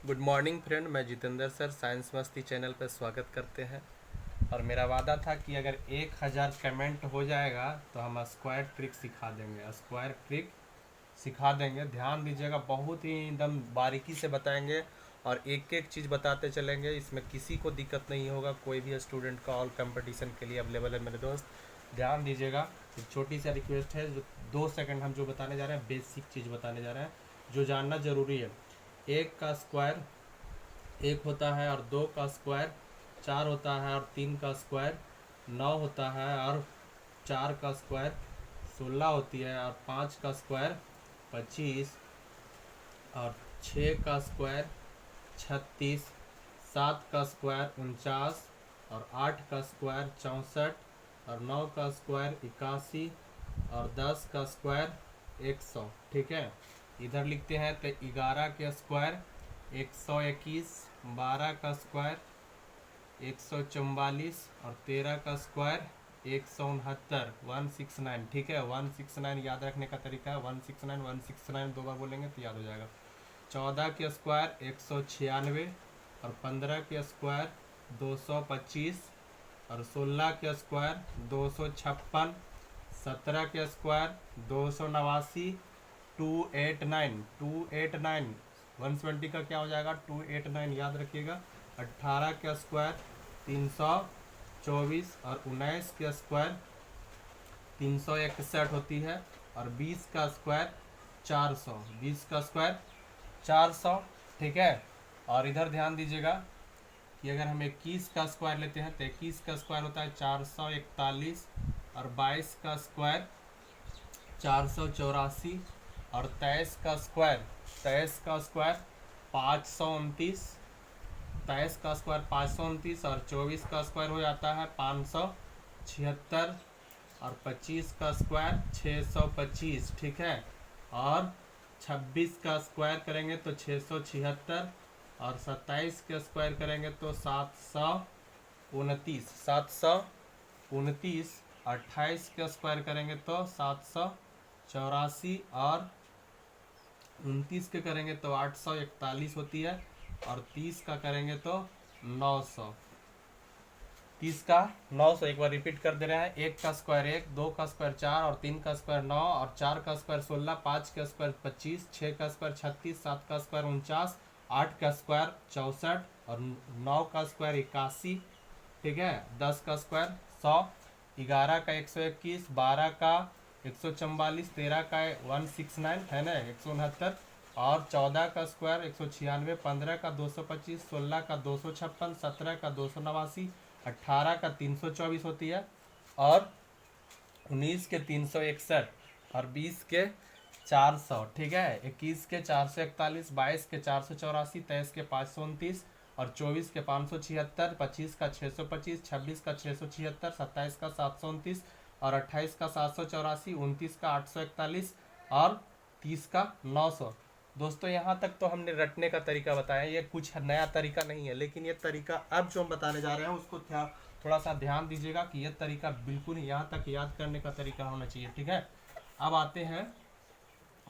Good morning friend, मैं Jitendra sir science मस्ती channel पर स्वागत करते हैं। और मेरा वादा था कि अगर 1000 कमेंट हो जाएगा तो हम स्क्वायर ट्रिक सिखा देंगे। स्क्वायर ट्रिक सिखा देंगे, ध्यान दीजिएगा, बहुत ही एकदम बारीकी से बताएंगे और एक एक चीज़ बताते चलेंगे। इसमें किसी को दिक्कत नहीं होगा, कोई भी स्टूडेंट का ऑल कंपटीशन के लिए अवेलेबल है मेरे दोस्त। ध्यान दीजिएगा, एक छोटी सी रिक्वेस्ट है, जो 2 सेकंड हम जो बताने जा रहे हैं बेसिक चीज़ बताने जा रहे हैं जो जानना ज़रूरी है। एक का स्क्वायर एक होता है और दो का स्क्वायर 4 होता है और 3 का स्क्वायर 9 होता है और 4 का स्क्वायर 16 होती है और 5 का स्क्वायर 25 और 6 का स्क्वायर 36, 7 का स्क्वायर 49 और 8 का स्क्वायर 64 और 9 का स्क्वायर 81 और 10 का स्क्वायर 100। ठीक है, इधर लिखते हैं तो 11 के स्क्वायर 121, 12 का स्क्वायर 144 और 13 का स्क्वायर 169, 169। ठीक है, 169 याद रखने का तरीका है, 169 169 दो बार बोलेंगे तो याद हो जाएगा। 14 के स्क्वायर 196 और 15 के स्क्वायर 225 और 16 के स्क्वायर 256, 17 के स्क्वायर 289, 289 120 का क्या हो जाएगा 289 याद रखिएगा। 18 के स्क्वायर 324 और 19 के स्क्वायर 361 होती है और 20 का स्क्वायर 400, 20 का स्क्वायर 400। ठीक है, और इधर ध्यान दीजिएगा कि अगर हम 21 का स्क्वायर लेते हैं तो 21 का स्क्वायर होता है 441 और 22 का स्क्वायर 484 और 23 का स्क्वायर 529, 23 का स्क्वायर 529 और 24 का स्क्वायर हो जाता है 576 और 25 का स्क्वायर 625। ठीक है, और 26 का स्क्वायर करेंगे तो 676 और 27 का स्क्वायर करेंगे तो 729, 729। 28 का स्क्वायर करेंगे तो 784 और 29 के करेंगे तो 841 होती है और 30 का करेंगे तो 900। 30 का 900 एक बार रिपीट कर दे रहे हैं। 1 का स्क्वायर 1, 2 का स्क्वायर 4 और 3 का स्क्वायर 9 और 4 का स्क्वायर 16, 5 का स्क्वायर 25, 6 का स्क्वायर 36, 7 का स्क्वायर 49, 8 का स्क्वायर 64 और 9 का स्क्वायर 81। ठीक है, 10 का स्क्वायर 100, 11 का 121, 12 का 144, 13 का 169 है ना 169 और 14 का स्क्वायर 196, 15 का 225, 16 का 256, 17 का 289, 18 का 324 होती है और 19 के 361 और 20 के 400। ठीक है, 21 के 441, 22 के 484, 23 के 529 और 24 के 576, 25 का 625, 26 का 676, 27 का 729 और 28 का 784, 29 का 841 और 30 का 900। दोस्तों यहाँ तक तो हमने रटने का तरीका बताया, ये कुछ नया तरीका नहीं है, लेकिन ये तरीका अब जो हम बताने जा रहे हैं उसको थोड़ा सा ध्यान दीजिएगा कि यह तरीका बिल्कुल यहाँ तक याद करने का तरीका होना चाहिए। ठीक है, अब आते हैं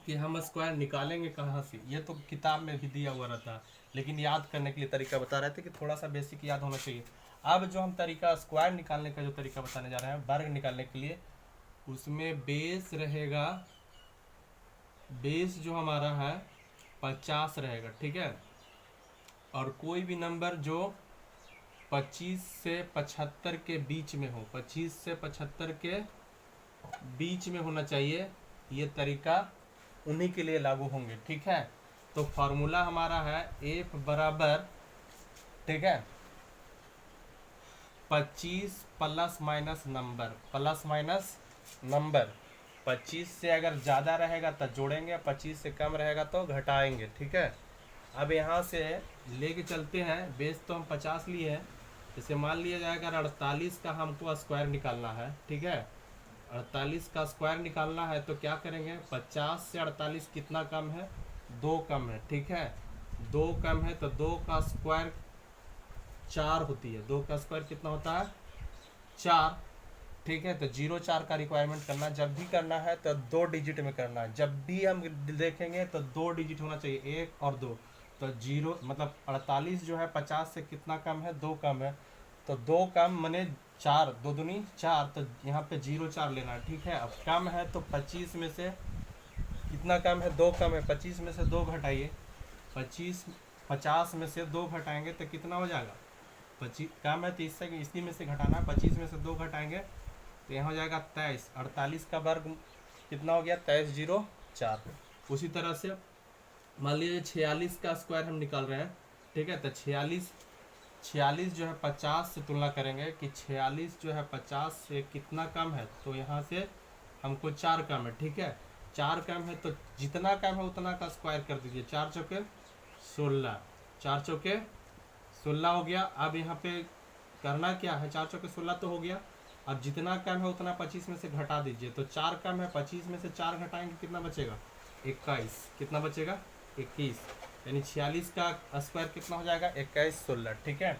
कि हम स्क्वायर निकालेंगे कहाँ से। ये तो किताब में भी दिया हुआ रहता है, लेकिन याद करने के लिए तरीका बता रहे थे कि थोड़ा सा बेसिक याद होना चाहिए। अब जो हम तरीका स्क्वायर निकालने का जो तरीका बताने जा रहे हैं वर्ग निकालने के लिए, उसमें बेस रहेगा, बेस जो हमारा है 50 रहेगा। ठीक है, और कोई भी नंबर जो 25 से 75 के बीच में हो, 25 से 75 के बीच में होना चाहिए, ये तरीका उन्हीं के लिए लागू होंगे। ठीक है, तो फॉर्मूला हमारा है एफ बराबर, ठीक है, 25 plus minus number, plus minus number. 25 से अगर ज़्यादा रहेगा तो जोड़ेंगे, 25 से कम रहेगा तो घटाएंगे। ठीक है, अब यहाँ से लेके चलते हैं, बेस तो हम 50 लिए हैं, जैसे मान लिया जाएगा 48 का हमको स्क्वायर निकालना है। ठीक है, 48 का स्क्वायर निकालना है तो क्या करेंगे, 50 से 48 कितना कम है, 2 कम है। ठीक है, 2 कम है तो 2 का स्क्वायर 4 होती है, 2 का स्क्वायर कितना होता है 4। ठीक है, तो 0 4 का रिक्वायरमेंट करना, जब भी करना है तो 2 डिजिट में करना है, जब भी हम देखेंगे तो 2 डिजिट होना चाहिए, 1 और 2। तो 0 मतलब 48 जो है 50 से कितना कम है, 2 कम है, तो 2 कम मने 4, 2 दूनी 4, तो यहाँ पे 0 4 लेना है, ठीक है। अब कम है तो 25 में से कितना कम है, 2 कम है, 25 में से 2 घटाइए, 50 में से 2 घटाएंगे तो कितना हो जाएगा, 25 कम है तो इससे इसी में से घटाना है, 25 में से 2 घटाएंगे तो यहाँ हो जाएगा 23, 48 का वर्ग कितना हो गया, 2304। उसी तरह से मान लीजिए 46 का स्क्वायर हम निकाल रहे हैं, ठीक है, तो 46 जो है 50 से तुलना करेंगे कि 46 जो है 50 से कितना कम है, तो यहाँ से हमको 4 कम है, ठीक है, 4 कम है तो जितना कम है उतना का स्क्वायर कर दीजिए, 4 चौके 16, 4 चौके 16 हो गया। अब यहाँ पे करना क्या है, 4 चौके 16 तो हो गया, अब जितना कम है उतना 25 में से घटा दीजिए, तो 4 कम है, 25 में से 4 घटाएंगे कितना बचेगा, 21, कितना बचेगा 21, यानी 46 का स्क्वायर कितना हो जाएगा, 21 16, ठीक है।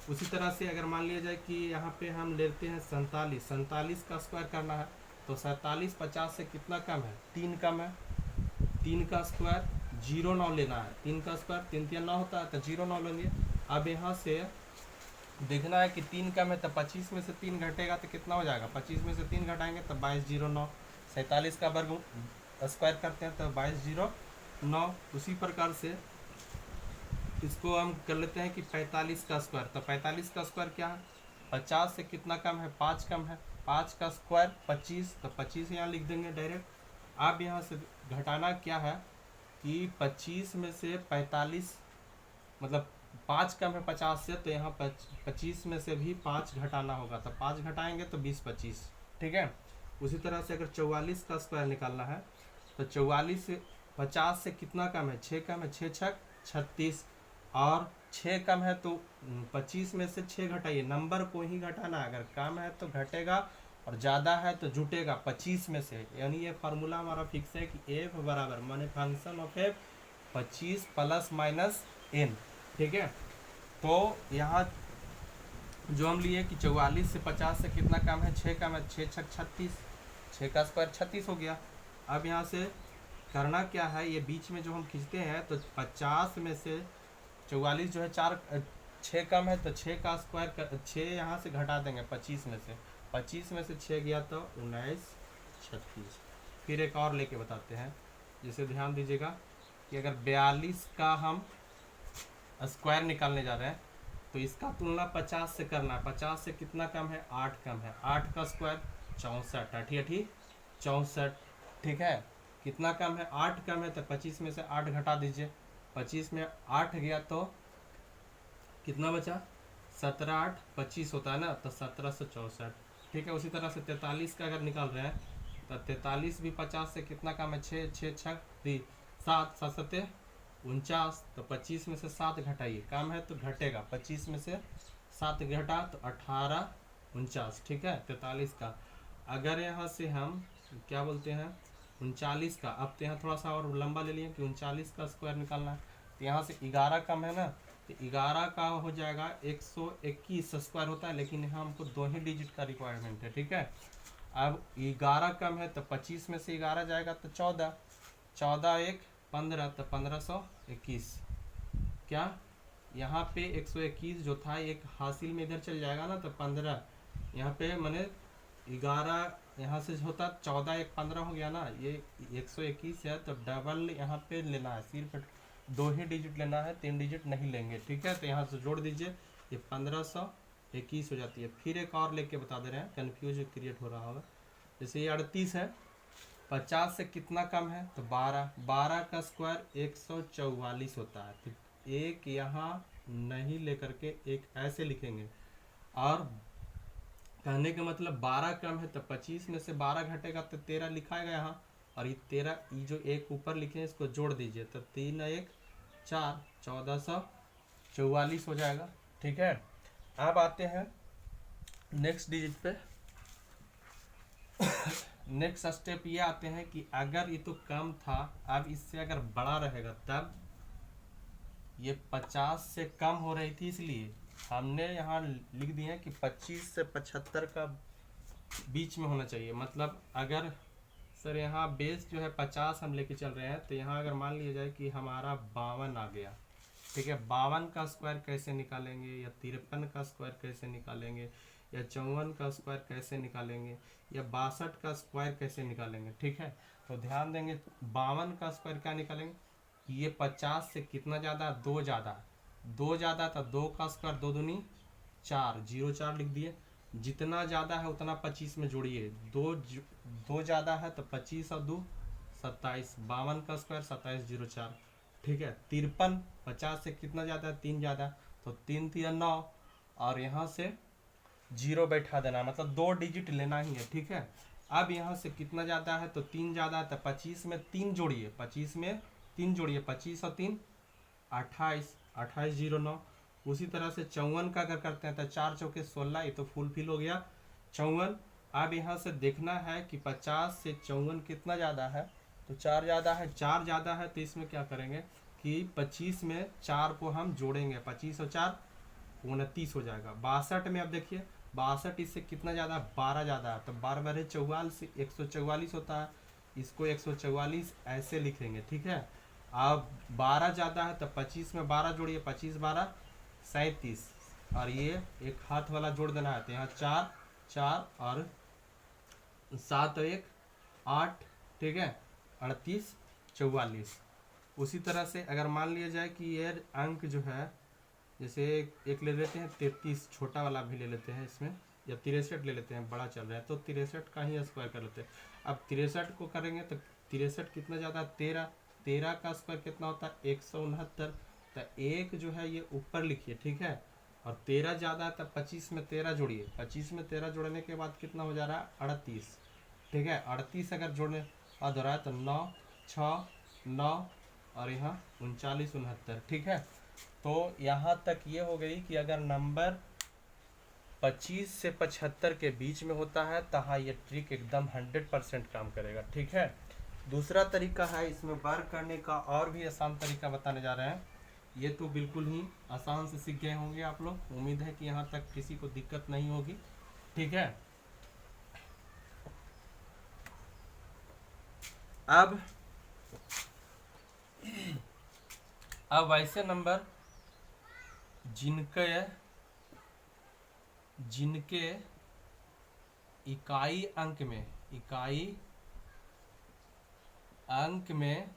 उसी तरह से अगर मान लिया जाए कि यहाँ पे हम लेते हैं 47 का स्क्वायर करना है, तो 47 50 से कितना कम है, 3 कम है, 3 का स्क्वायर 0 9 लेना है, 3 का स्क्वायर 3 3 9 होता है तो 0 9 लेंगे। अब यहाँ से देखना है कि 3 कम है तो 25 में से 3 घटेगा तो कितना हो जाएगा, 25 में से 3 घटाएंगे तो 22 0 9, 47 का वर्ग स्क्वायर करते हैं तो 22 0 9। उसी प्रकार से इसको हम कर लेते हैं कि 45 का स्क्वायर, तो 45 का स्क्वायर क्या है, 50 से कितना कम है, 5 कम है, 5 का स्क्वायर 25, तो 25 यहाँ लिख देंगे डायरेक्ट। अब यहाँ से घटाना क्या है कि 25 में से 45 मतलब 5 कम है 50 से, तो यहाँ 25 में से भी 5 घटाना होगा, तो 5 घटाएंगे तो 20 25, ठीक है। उसी तरह से अगर 44 का स्क्वायर निकालना है तो 44 से 50 से कितना कम है, 6 कम है, 6 छक 36, और 6 कम है तो 25 में से 6 घटाइए, नंबर को ही घटाना, अगर कम है तो घटेगा और ज़्यादा है तो जुटेगा 25 में से, यानी ये फार्मूला हमारा फिक्स है कि एफ बराबर माने function of F 25 plus minus N, ठीक है। तो यहाँ जो हम लिए कि 44 से 50 से कितना कम है, 6 कम है, 6 छक 36, 6 का स्क्वायर 36 हो गया। अब यहाँ से करना क्या है, ये बीच में जो हम खींचते हैं तो 50 में से 44 जो है 6 कम है तो 6 का स्क्वायर 6 यहाँ से घटा देंगे 25 में से, 25 में से 6 गया तो 19 36। फिर एक और लेके बताते हैं, जिसे ध्यान दीजिएगा कि अगर 42 का हम स्क्वायर निकालने जा रहे हैं तो इसका तुलना 50 से करना है, 50 से कितना कम है, 8 कम है, 8 का स्क्वायर 64, 8 64, ठीक है। कितना कम है, 8 कम है तो 25 में से 8 घटा दीजिए, 25 में 8 गया तो कितना बचा, 17 8 25 होता है ना, तो 1764, ठीक है। उसी तरह से 43 का अगर निकाल रहे हैं तो 43 भी 50 से कितना कम है, 6 6 छक 7 7 7 49, तो 25 में से 7 घटाइए, कम है तो घटेगा, 25 में से 7 घटा तो 18 49, ठीक है 43 का। अगर यहाँ से हम क्या बोलते हैं 39 का, अब तो यहाँ थोड़ा सा और लंबा ले लिए कि 39 का स्क्वायर निकालना है, तो यहाँ से 11 कम है ना, तो 11 का हो जाएगा 121 स्क्वायर होता है, लेकिन यहाँ हमको 2 ही डिजिट का रिक्वायरमेंट है, ठीक है। अब 11 कम है तो 25 में से 11 जाएगा तो 14, 14 1 15, तो 1521, क्या यहाँ पे 121 जो था एक हासिल में इधर चल जाएगा ना, तो 15 यहाँ पे मैंने 11 यहाँ से होता 14 1 15 हो गया ना, ये 121 है तो डबल यहाँ पे लेना है, सिर्फ 2 ही डिजिट लेना है, 3 डिजिट नहीं लेंगे, ठीक है। तो यहाँ से जोड़ दीजिए, ये 1521 हो जाती है। फिर एक और लेके बता दे रहे हैं, कन्फ्यूज क्रिएट हो रहा होगा, जैसे ये 38 है, 50 से कितना कम है तो 12, 12 का स्क्वायर 144 होता है, तो एक यहाँ नहीं लेकर के एक ऐसे लिखेंगे, और कहने का मतलब 12 कम है तो 25 में से 12 घटेगा तो 13 लिखाएगा यहाँ, और ये 13 ये जो एक ऊपर लिखे हैं इसको जोड़ दीजिए, तो 3 1 4 1444 हो जाएगा, ठीक है। अब आते हैं नेक्स्ट डिजिट पे। नेक्स्ट स्टेप ये आते हैं कि अगर ये तो कम था, अब इससे अगर बड़ा रहेगा तब, ये 50 से कम हो रही थी इसलिए हमने यहाँ लिख दिए कि 25 से 75 का बीच में होना चाहिए। मतलब अगर सर यहाँ बेस जो है 50 हम लेके चल रहे हैं, तो यहाँ अगर मान लिया जाए कि हमारा 52 आ गया, ठीक है। 52 का स्क्वायर कैसे निकालेंगे, या 53 का स्क्वायर कैसे निकालेंगे, या 54 का स्क्वायर कैसे निकालेंगे, या 62 का स्क्वायर कैसे निकालेंगे। ठीक है, तो ध्यान देंगे 52 का स्क्वायर क्या निकालेंगे, ये 50 से कितना ज़्यादा, 2 ज़्यादा, 2 ज़्यादा था, 2 का स्क्वायर 2 दूनी 4, 0 4 लिख दिए। जितना ज़्यादा है उतना 25 में जोड़िए, 2 ज़्यादा है तो 25 और 2 27, 52 का स्क्वायर 27 0 4। ठीक है, 53 50 से कितना ज़्यादा है, 3 ज़्यादा, तो 3 3 9, और यहाँ से 0 बैठा देना, मतलब 2 डिजिट लेना ही है। ठीक है, अब यहाँ से कितना ज़्यादा है, तो 3 ज़्यादा है, तो 25 में 3 जोड़िए, 25 में 3 जोड़िए, 25 और 3 28, 28 0 9। उसी तरह से 54 का अगर करते हैं तो 4 चौके 16, ये तो फुल फिल हो गया 54। अब यहाँ से देखना है कि 50 से 54 कितना ज़्यादा है, तो 4 ज़्यादा है, 4 ज़्यादा है, तो इसमें क्या करेंगे कि 25 में 4 को हम जोड़ेंगे, 25 और 4 29 हो जाएगा। 62 में अब देखिए 62 इससे कितना ज़्यादा, 12 ज़्यादा है, तो 12 बारह 44, 144 होता है, इसको 144 ऐसे लिखेंगे। ठीक है, अब 12 ज़्यादा है तो 25 में 12 जोड़िए, 25 12 37, और ये एक हाथ वाला जोड़ देना है, तो यहाँ 4 4 और 7 और 1 8। ठीक है, 38 44। उसी तरह से अगर मान लिया जाए कि ये अंक जो है, जैसे एक ले लेते हैं 33, छोटा वाला भी ले लेते हैं इसमें, या 63 ले लेते हैं, बड़ा चल रहा है तो 63 का ही स्क्वायर कर लेते हैं। अब 63 को करेंगे तो 63 कितना ज़्यादा, 13, 13 का स्क्वायर कितना होता है 169, तो एक जो है ये ऊपर लिखिए। ठीक है, और 13 ज़्यादा है तो 25 में 13 जोड़िए, 25 में 13 जोड़ने के बाद कितना हो जा रहा है 38। ठीक है, 38 अगर जोड़ने बाद हो रहा है तो 9 6 9, और यहाँ 39 69। ठीक है, तो यहाँ तक ये हो गई कि अगर नंबर 25 से 75 के बीच में होता है तो हाँ ये ट्रिक एकदम 100% काम करेगा। ठीक है, दूसरा तरीका है इसमें वर्क करने का, और भी आसान तरीका बताने जा रहे हैं। ये तो बिल्कुल ही आसान से सीख गए होंगे आप लोग, उम्मीद है कि यहाँ तक किसी को दिक्कत नहीं होगी। ठीक है, अब ऐसे नंबर जिनके इकाई अंक में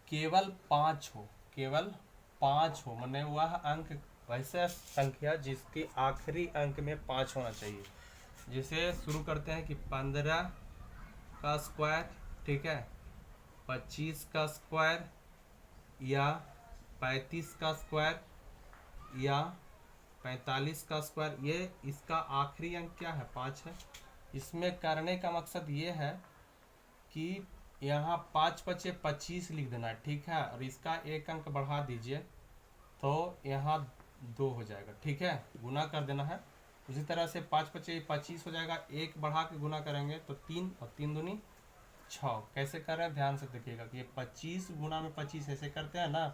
केवल 5 हो, माने वह अंक, वैसे संख्या जिसकी आखिरी अंक में 5 होना चाहिए। जैसे शुरू करते हैं कि 15 का स्क्वायर, ठीक है, 25 का स्क्वायर, या 35 का स्क्वायर, या 45 का स्क्वायर, ये इसका आखिरी अंक क्या है 5 है। इसमें करने का मकसद ये है कि यहाँ 5 बचे 25 लिख देना है। ठीक है, और इसका एक अंक बढ़ा दीजिए तो यहाँ 2 हो जाएगा। ठीक है, गुना कर देना है। उसी तरह से 5 बचे 25 हो जाएगा, एक बढ़ा के गुना करेंगे तो 3, और 3 दूनी 6। कैसे कर रहे हैं ध्यान से देखिएगा कि ये 25 गुना में 25 ऐसे करते हैं ना,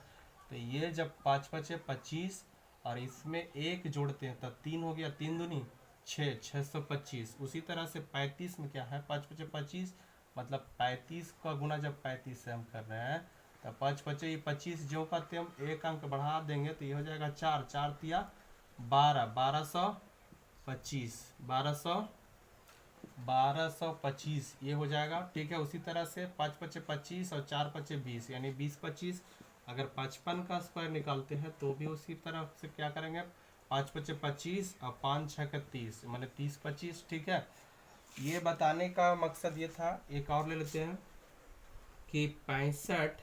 तो ये जब 5 बचे 25 और इसमें एक जोड़ते हैं तब 3 हो गया, 3 दूनी 6, 625। उसी तरह से 35 में क्या है, 5 बचे 25, मतलब 35 का गुना जब 35 से हम कर रहे हैं तो 5 बचे 25, जो करते हम एक अंक बढ़ा देंगे तो ये हो जाएगा 4, 4 तिया 12, 1225, 1225 ये हो जाएगा। ठीक है, उसी तरह से 5 बचे 25 और 4 बचे 20, यानी 20 25। अगर 55 का स्क्वायर निकालते हैं तो भी उसी तरह से क्या करेंगे, 5 बचे 25 और 5 6 30, माने 30 25। ठीक है, ये बताने का मकसद ये था। एक और ले लेते हैं कि 65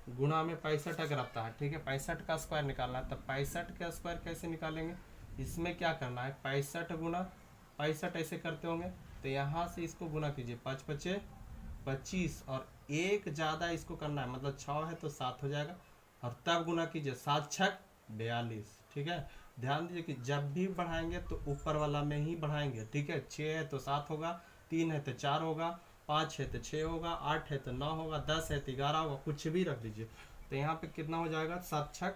गुना में 65 अगर आता है, ठीक है, 65 का स्क्वायर निकालना है, तब 65 का स्क्वायर कैसे निकालेंगे, इसमें क्या करना है 65 गुना 65 ऐसे करते होंगे, तो यहाँ से इसको गुना कीजिए, 5 बचे 25 और एक ज़्यादा इसको करना है, मतलब 6 है तो 7 हो जाएगा, और तब गुना कीजिए 7 6 42। ठीक है, ध्यान दीजिए कि जब भी बढ़ाएंगे तो ऊपर वाला में ही बढ़ाएंगे। ठीक है, 6 है तो 7 होगा, 3 है तो 4 होगा, 5 है तो 6 होगा, 8 है तो 9 होगा, 10 है तो 11 होगा, कुछ भी रख दीजिए। तो यहाँ पे कितना हो जाएगा 7 6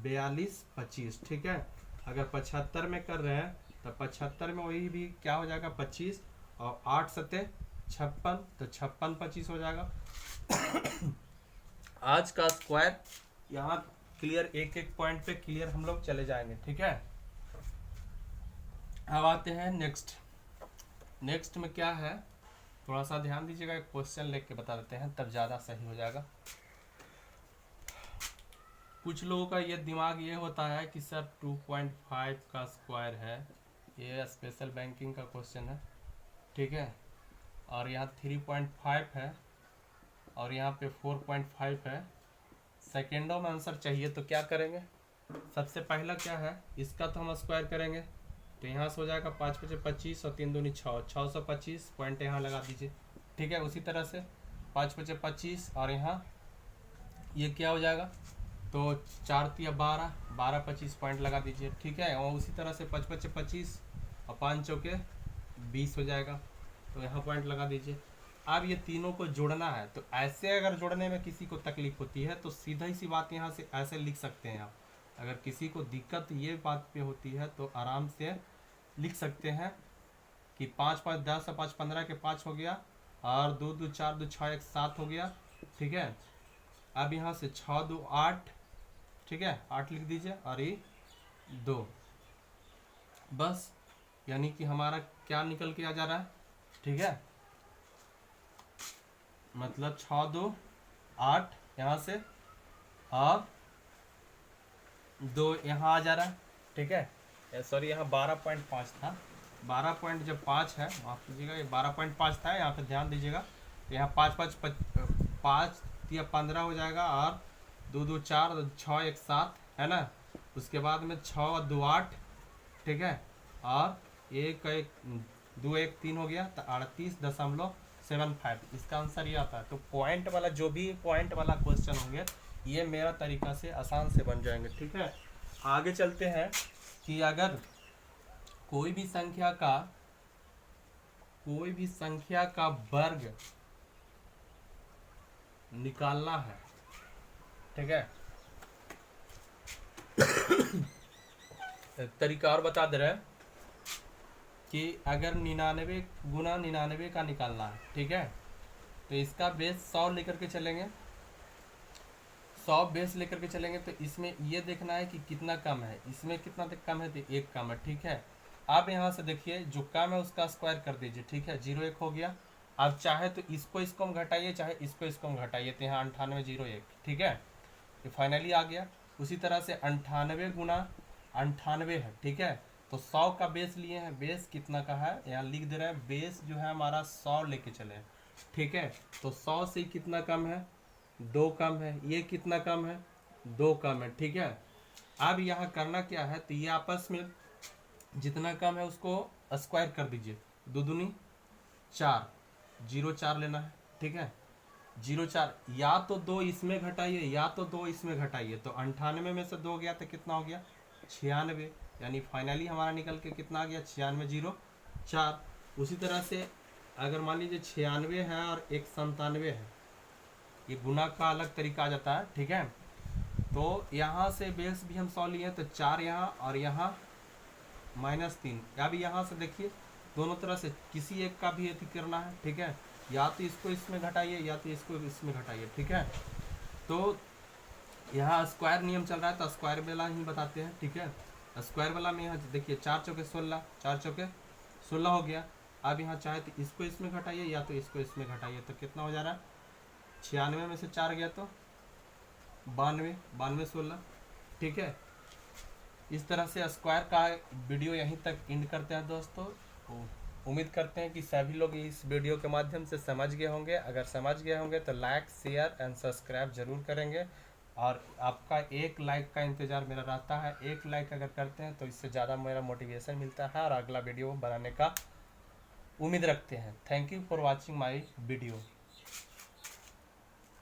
42 25। ठीक है, अगर 75 में कर रहे हैं तो 75 में वही भी क्या हो जाएगा 25, और 8 7 56, तो 56 25 हो जाएगा। आज का स्क्वायर यहाँ क्लियर एक एक पॉइंट पे क्लियर हम लोग चले जाएंगे, ठीक है। अब आते हैं नेक्स्ट में क्या है, थोड़ा सा ध्यान दीजिएगा, एक क्वेश्चन लेके बता देते हैं तब ज़्यादा सही हो जाएगा। कुछ लोगों का ये दिमाग ये होता है कि सर 2.5 का स्क्वायर है, ये स्पेशल बैंकिंग का क्वेश्चन है, ठीक है, और यहाँ 3.5 है और यहाँ पे 4.5 है, सेकेंडों में आंसर चाहिए तो क्या करेंगे, सबसे पहला क्या है, इसका तो हम स्क्वायर करेंगे, तो यहाँ से हो जाएगा 5 × 25 और 3 दूनी 6, 625 पॉइंट यहाँ लगा दीजिए, ठीक है। उसी तरह से 5 × 25 और यहाँ ये क्या हो जाएगा, तो 4 × 12, 12 25 पॉइंट लगा दीजिए, ठीक है। और उसी तरह से 5 × 25 और 5 चौके 20 हो जाएगा, तो यहाँ पॉइंट लगा दीजिए। अब ये तीनों को जोड़ना है, तो ऐसे अगर जोड़ने में किसी को तकलीफ होती है तो सीधा ही सी बात यहाँ से ऐसे लिख सकते हैं आप। अगर किसी को दिक्कत ये बात पे होती है तो आराम से लिख सकते हैं कि 5 × 5 = 10 और 5 × 15 के 5 हो गया, और 2 × 2 = 4, 2 × 6 = 7 हो गया, ठीक है। अब यहाँ से 6 × 2 = 8, ठीक है, 8 लिख दीजिए और ये 2, बस, यानी कि हमारा क्या निकल के आ जा रहा है, ठीक है, मतलब 6 × 2 = 8 यहाँ से और 2 यहाँ आ जा रहा है, ठीक है। सॉरी, यहाँ 12.5 था, 12.5 है, माफ कीजिएगा, ये 12.5 था, यहाँ पे ध्यान दीजिएगा। तो यहाँ 5 या 15 हो जाएगा, और 2 × 2 = 4, 6 × 1 = 7 है ना। उसके बाद में 6 और 2 = 8, ठीक है, और 1 × 2 = 1 3 हो गया, तो 38.75 इसका आंसर ये आता है। तो पॉइंट वाला जो भी पॉइंट वाला क्वेश्चन होंगे ये मेरा तरीका से आसान से बन जाएंगे, ठीक है। आगे चलते हैं कि अगर कोई भी संख्या का वर्ग निकालना है, ठीक है, तरीका और बता दे रहे हैं कि अगर 99 × 99 का निकालना है, ठीक है, तो इसका बेस 100 लेकर के चलेंगे, 100 बेस लेकर के चलेंगे, तो इसमें ये देखना है कि कितना कम है, इसमें कितना कम है, तो 1 कम है, ठीक है। अब यहाँ से देखिए जो कम है उसका स्क्वायर कर दीजिए, ठीक है, 0 1 हो गया। अब चाहे तो इसको हम घटाइए, चाहे इसको हम घटाइए, तो यहाँ 98 0 1, ठीक है, ये फाइनली आ गया। उसी तरह से 98 × 98 है, ठीक है, तो 100 का बेस लिए हैं, बेस कितना का है यहाँ लिख दे रहे हैं, बेस जो है हमारा 100 लेके चले, ठीक है। तो 100 से कितना कम है, 2 कम है, ये कितना कम है, 2 कम है, ठीक है। अब यहाँ करना क्या है, तो ये आपस में जितना कम है उसको स्क्वायर कर दीजिए, 2 दूनी 4, 0 4 लेना है, ठीक है, 0 4, या तो 2 इसमें घटाइए या तो 2 इसमें घटाइए, तो 98 में से 2 गया तो कितना हो गया, 96, यानी फाइनली हमारा निकल के कितना आ गया, 96 0 4। उसी तरह से अगर मान लीजिए 96 है और 197 है, ये गुना का अलग तरीका आ जाता है, ठीक है। तो यहाँ से बेस भी हम 100 लिए, तो 4 यहाँ और यहाँ -3। अब यहाँ से देखिए दोनों तरह से किसी एक का भी एथी करना है, ठीक है, या तो इसको इसमें घटाइए या तो इसको इसमें घटाइए, ठीक है। तो यहाँ स्क्वायर नियम चल रहा है तो स्क्वायर वाला ही बताते हैं, ठीक है। स्क्वायर वाला में यहाँ देखिए 4 चौके 16, 4 चौके 16 हो गया। अब यहाँ चाहे तो इसको इसमें घटाइए या तो इसको इसमें घटाइए, तो कितना हो जा रहा है, 96 में से 4 गया तो 92, 92 16, ठीक है। इस तरह से स्क्वायर का वीडियो यहीं तक एंड करते हैं दोस्तों। उम्मीद करते हैं कि सभी लोग इस वीडियो के माध्यम से समझ गए होंगे। अगर समझ गए होंगे तो लाइक शेयर एंड सब्सक्राइब जरूर करेंगे, और आपका 1 लाइक का इंतज़ार मेरा रहता है। 1 लाइक अगर करते हैं तो इससे ज़्यादा मेरा मोटिवेशन मिलता है और अगला वीडियो बनाने का उम्मीद रखते हैं। Thank you for watching my video.